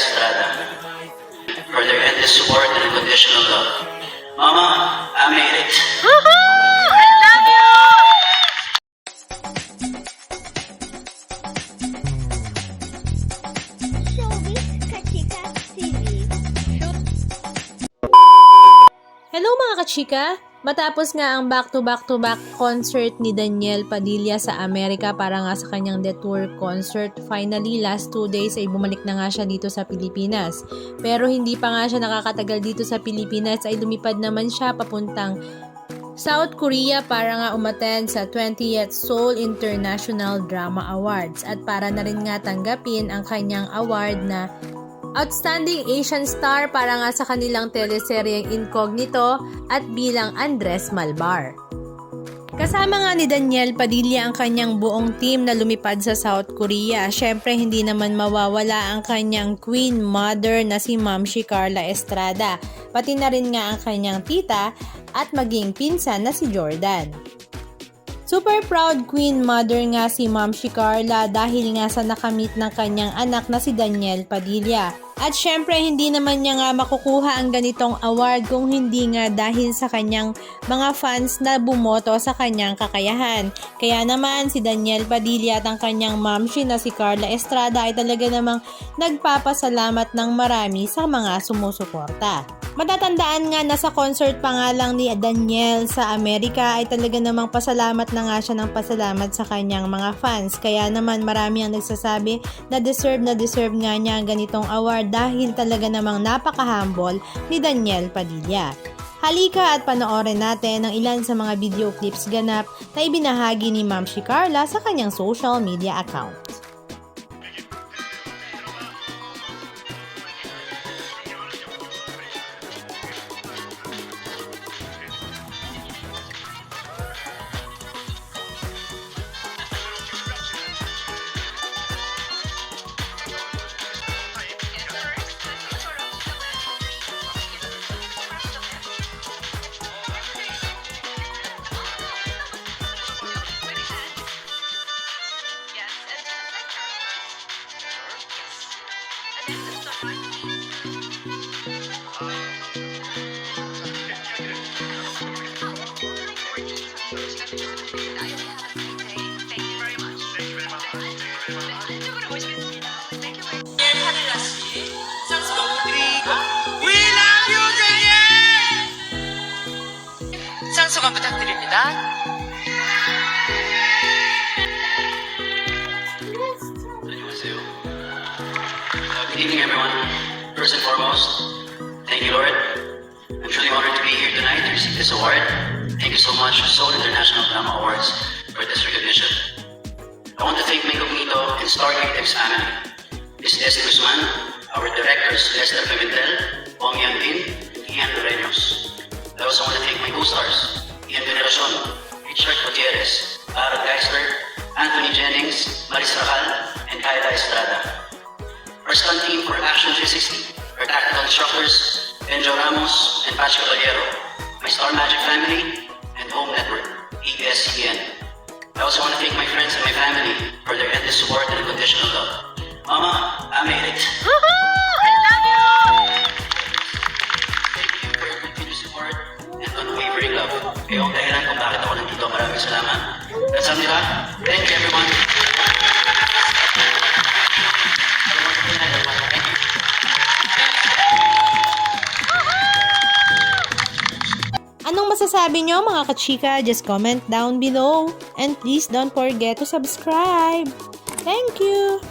Estrada for their endless support and unconditional love. Mama, I made it. I love you! Showbiz Kachika TV. Hello mga kachika! Matapos nga ang back-to-back concert ni Daniel Padilla sa Amerika para nga sa kanyang detour concert, finally last 2 days ay bumalik na nga siya dito sa Pilipinas. Pero hindi pa nga siya nakakatagal dito sa Pilipinas ay lumipad naman siya papuntang South Korea para nga umattend sa 20th Seoul International Drama Awards at para na rin nga tanggapin ang kanyang award na Outstanding Asian Star para nga sa kanilang teleseryeng Incognito at bilang Andres Malbar. Kasama nga ni Daniel Padilla ang kanyang buong team na lumipad sa South Korea. Syempre hindi naman mawawala ang kanyang queen mother na si Ma'am Carla Estrada, pati na rin nga ang kanyang tita at maging pinsan na si Jordan. Super proud queen mother nga si Ma'am Carla dahil nga sa nakamit ng kanyang anak na si Daniel Padilla. At syempre hindi naman niya nga makukuha ang ganitong award kung hindi nga dahil sa kanyang mga fans na bumoto sa kanyang kakayahan. Kaya naman si Daniel Padilla at ang kanyang mamshi na si Carla Estrada ay talaga namang nagpapasalamat ng marami sa mga sumusuporta. Matatandaan nga na sa concert pa nga lang ni Daniel sa Amerika ay talaga namang pasalamat na nga siya ng pasalamat sa kanyang mga fans. Kaya naman marami ang nagsasabi na deserve nga niya ang ganitong award dahil talaga namang napaka-humble ni Daniel Padilla. Halika at panoorin natin ang ilan sa mga video clips ganap na ibinahagi ni Ma'am Carla sa kanyang social media account. 상소감 부탁드립니다. 안녕하세요. Good evening, everyone. First and foremost, thank you, Lord. I'm truly honored to be here tonight to receive this award. Thank you so much, Seoul International Drama Awards, for this recognition. I want to thank my Incognito and Stargate X family, Ms. Essie Guzman, our directors Lester Pimentel, Bong Yan Bin, and Ian Loreños. I also want to thank my co-stars, Ian Veneracion, Richard Gutierrez, Aaron Geisler, Anthony Jennings, Maris Racal, and Kyla Estrada. Our stunt team for Action 360, our tactical instructors, Benjo Ramos and Pacho Caballero, my Star Magic family, and Home Network, ESPN. I also want to thank my friends and my family for their endless support and unconditional love. Mama, I made it. I love you! Thank you for your continued support and unwavering love. Kayo ang dahilan kung bakit ako nandito. Maraming salamat. That's all, diba? Thank you, everyone. Anong masasabi nyo mga kachika? Just comment down below. And please don't forget to subscribe. Thank you!